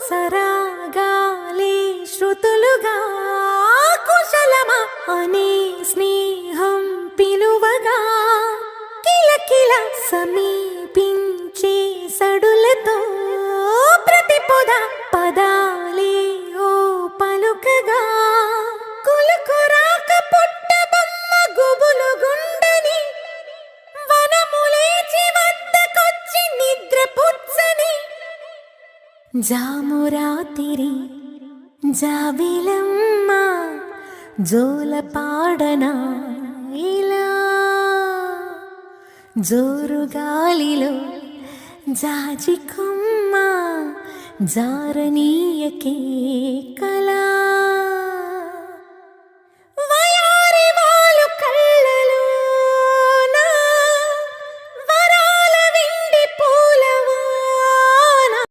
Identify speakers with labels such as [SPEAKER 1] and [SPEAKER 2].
[SPEAKER 1] సరాగాలే శృతులుగా కుశలమా అనే స్నేహం పిలువగా కిలకిల సమీపించే సడులతో ప్రతి పదాలే ఓ పలుకగా కులుకురాక పుట్టబొమ్మ గుబులు గుండని వనములేచి వద్దకొచ్చి నిద్ర పుచ్చని జామురాతిరి జాబిలమ్మ జోల పాడనా ఇలా జోరు గాలిలో జాజి కొమ్మ జారనీయకే కళా